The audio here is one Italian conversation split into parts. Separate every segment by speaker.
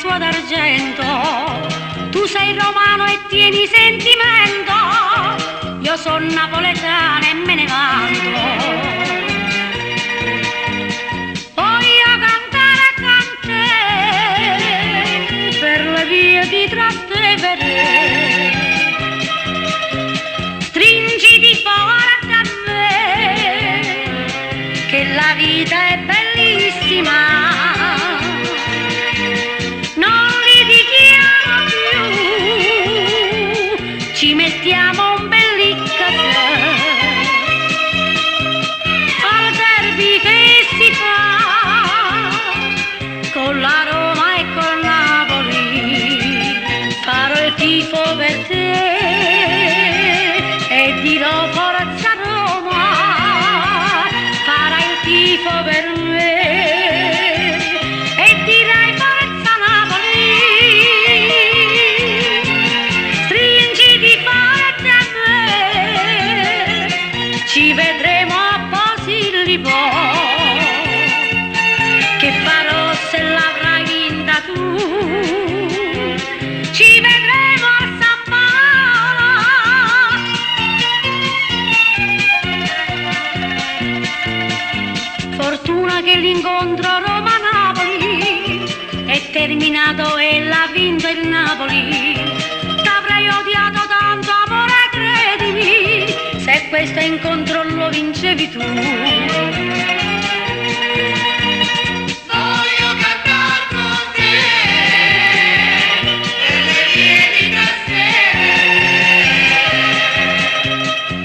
Speaker 1: sua d'argento. Tu sei romano e tieni sentimento, io sono napoletana e me ne vanto. Voglio cantare a cantare per le vie di Trastevere. Stringiti forte a me, che la vita è bellissima. Non litighiamo più, ci mettiamo un bell'iccaffè. Al derby che si fa con la Roma e col Napoli, farò il tifo per te e dirò forza Roma, farai il tifo per me e dirai forza Napoli. Stringiti forte a me, ci vedremo a Posillipo, che farò se l'avrai vinta tu. Ci vedremo a San Paolo. Fortuna che l'incontro Roma-Napoli è terminato e l'ha vinto il Napoli. T'avrei odiato tanto, amore, credimi, se questo incontro lo vincevi tu.
Speaker 2: Voglio cantar con te per le vie di Trastevere.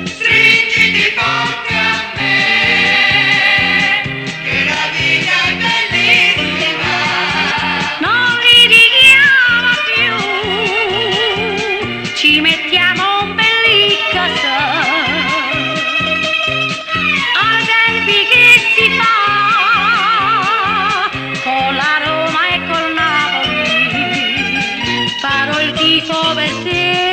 Speaker 2: Stringiti forte a me, che la vita è bellissima.
Speaker 1: Non litighiamo più, ci mettiamo un bell'iccaffè. Al derby che si fa con la Roma e col Napoli, farò il tifo per te